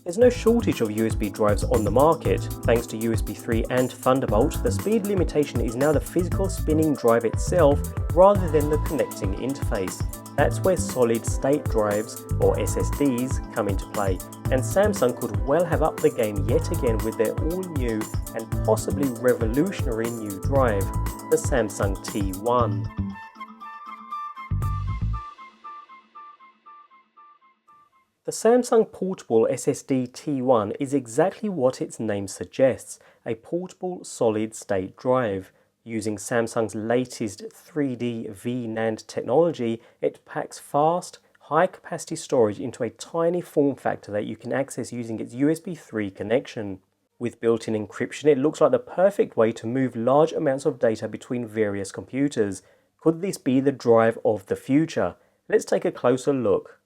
There's no shortage of USB drives on the market. Thanks to USB 3 and Thunderbolt, the speed limitation is now the physical spinning drive itself rather than the connecting interface. That's where solid-state drives, or SSDs, come into play, and Samsung could well have upped the game yet again with their all-new and possibly revolutionary new drive, the Samsung T1. The Samsung Portable SSD T1 is exactly what its name suggests, a portable solid-state drive. Using Samsung's latest 3D V-NAND technology, it packs fast, high-capacity storage into a tiny form factor that you can access using its USB 3 connection. With built-in encryption, it looks like the perfect way to move large amounts of data between various computers. Could this be the drive of the future? Let's take a closer look.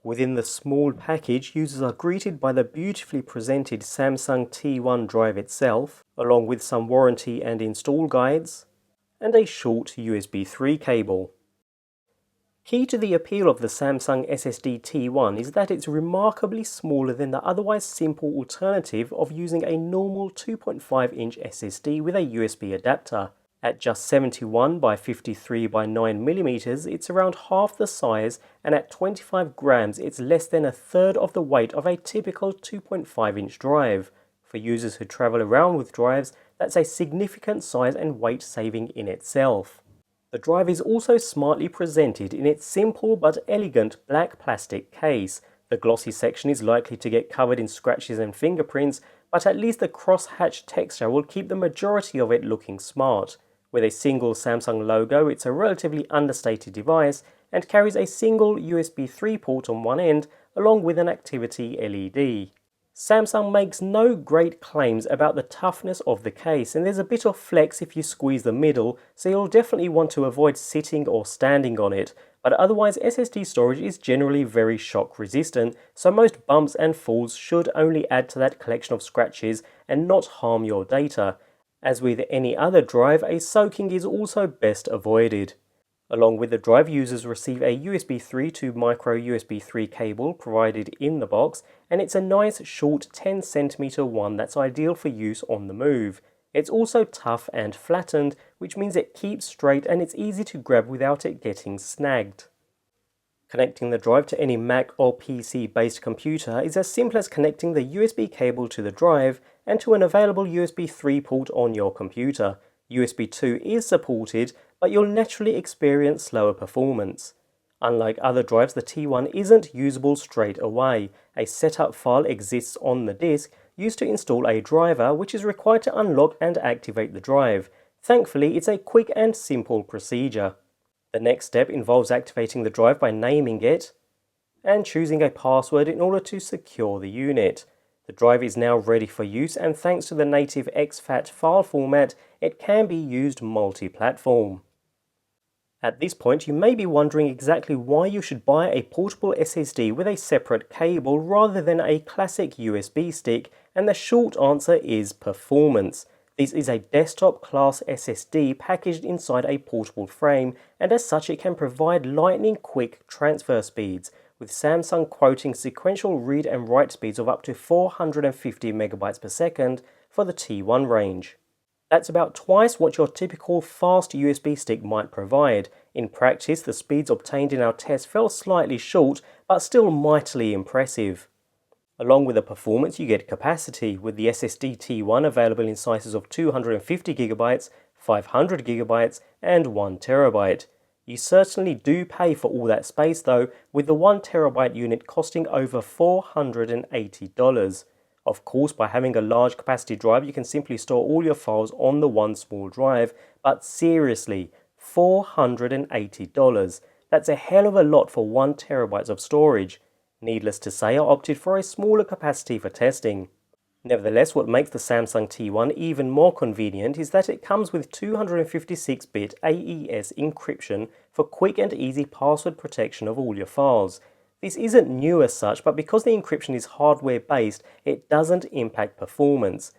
Within the small package, users are greeted by the beautifully presented Samsung T1 drive itself, along with some warranty and install guides, and a short USB 3 cable. Key to the appeal of the Samsung SSD T1 is that it's remarkably smaller than the otherwise simple alternative of using a normal 2.5-inch SSD with a USB adapter. At just 71 by 53 by 9mm, it's around half the size, and at 25 grams, it's less than a third of the weight of a typical 2.5-inch drive. For users who travel around with drives, that's a significant size and weight saving in itself. The drive is also smartly presented in its simple but elegant black plastic case. The glossy section is likely to get covered in scratches and fingerprints, but at least the cross-hatch texture will keep the majority of it looking smart. With a single Samsung logo, it's a relatively understated device and carries a single USB 3 port on one end along with an activity LED. Samsung makes no great claims about the toughness of the case, and there's a bit of flex if you squeeze the middle, so you'll definitely want to avoid sitting or standing on it. But otherwise, SSD storage is generally very shock resistant, so most bumps and falls should only add to that collection of scratches and not harm your data. As with any other drive, a soaking is also best avoided. Along with the drive, users receive a USB 3 to micro USB 3 cable provided in the box, and it's a nice short 10cm one that's ideal for use on the move. It's also tough and flattened, which means it keeps straight and it's easy to grab without it getting snagged. Connecting the drive to any Mac or PC based computer is as simple as connecting the USB cable to the drive and to an available USB 3 port on your computer. USB 2 is supported, but you'll naturally experience slower performance. Unlike other drives, the T1 isn't usable straight away. A setup file exists on the disk used to install a driver, which is required to unlock and activate the drive. Thankfully, it's a quick and simple procedure. The next step involves activating the drive by naming it and choosing a password in order to secure the unit. The drive is now ready for use, and thanks to the native exFAT file format, it can be used multi-platform. At this point, you may be wondering exactly why you should buy a portable SSD with a separate cable rather than a classic USB stick, and the short answer is performance. This is a desktop-class SSD packaged inside a portable frame, and as such it can provide lightning-quick transfer speeds, with Samsung quoting sequential read and write speeds of up to 450 megabytes per second for the T1 range. That's about twice what your typical fast USB stick might provide. In practice, the speeds obtained in our test fell slightly short, but still mightily impressive. Along with the performance, you get capacity, with the SSD T1 available in sizes of 250GB, 500GB, and 1TB. You certainly do pay for all that space though, with the 1TB unit costing over $480. Of course, by having a large capacity drive, you can simply store all your files on the one small drive, but seriously, $480. That's a hell of a lot for 1TB of storage. Needless to say, I opted for a smaller capacity for testing. Nevertheless, what makes the Samsung T1 even more convenient is that it comes with 256-bit AES encryption for quick and easy password protection of all your files. This isn't new as such, but because the encryption is hardware-based, it doesn't impact performance.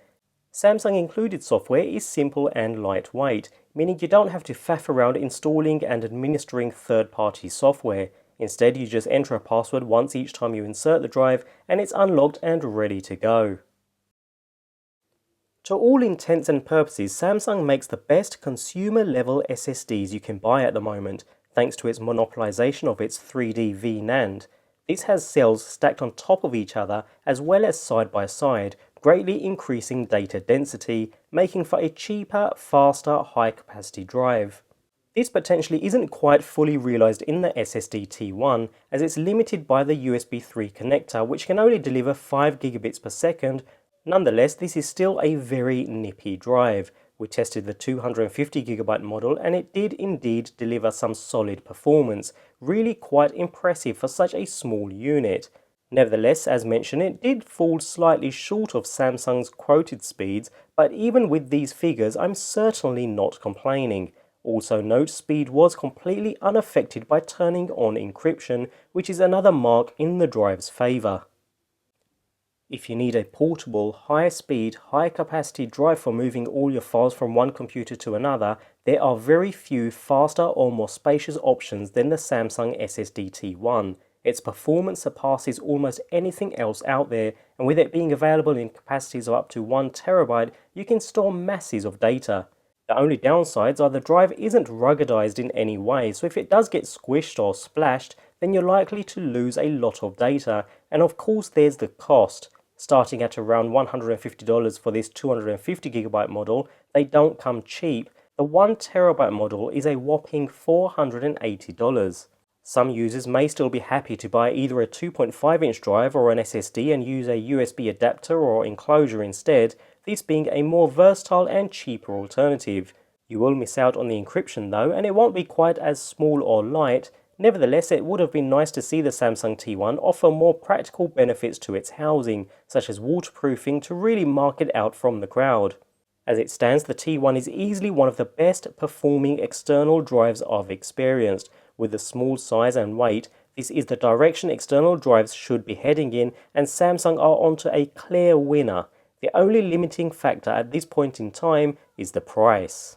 Samsung included software is simple and lightweight, meaning you don't have to faff around installing and administering third-party software. Instead, you just enter a password once each time you insert the drive, and it's unlocked and ready to go. To all intents and purposes, Samsung makes the best consumer-level SSDs you can buy at the moment, thanks to its monopolization of its 3D V-NAND. This has cells stacked on top of each other as well as side by side, greatly increasing data density, making for a cheaper, faster, high-capacity drive. This potentially isn't quite fully realized in the SSD T1 as it's limited by the USB 3 connector, which can only deliver 5 gigabits per second. Nonetheless, this is still a very nippy drive. We tested the 250GB model and it did indeed deliver some solid performance, really quite impressive for such a small unit. Nevertheless, as mentioned, it did fall slightly short of Samsung's quoted speeds, but even with these figures, I'm certainly not complaining. Also note, speed was completely unaffected by turning on encryption, which is another mark in the drive's favour. If you need a portable, high-speed, high-capacity drive for moving all your files from one computer to another, there are very few faster or more spacious options than the Samsung SSD T1. Its performance surpasses almost anything else out there, and with it being available in capacities of up to 1 terabyte, you can store masses of data. The only downsides are the drive isn't ruggedized in any way, so if it does get squished or splashed, then you're likely to lose a lot of data. And of course there's the cost. Starting at around $150 for this 250GB model, they don't come cheap. The 1 terabyte model is a whopping $480. Some users may still be happy to buy either a 2.5-inch drive or an SSD and use a USB adapter or enclosure instead, this being a more versatile and cheaper alternative. You will miss out on the encryption though, and it won't be quite as small or light. Nevertheless, it would have been nice to see the Samsung T1 offer more practical benefits to its housing, such as waterproofing, to really mark it out from the crowd. As it stands, the T1 is easily one of the best performing external drives I've experienced. With the small size and weight, this is the direction external drives should be heading in, and Samsung are onto a clear winner. The only limiting factor at this point in time is the price.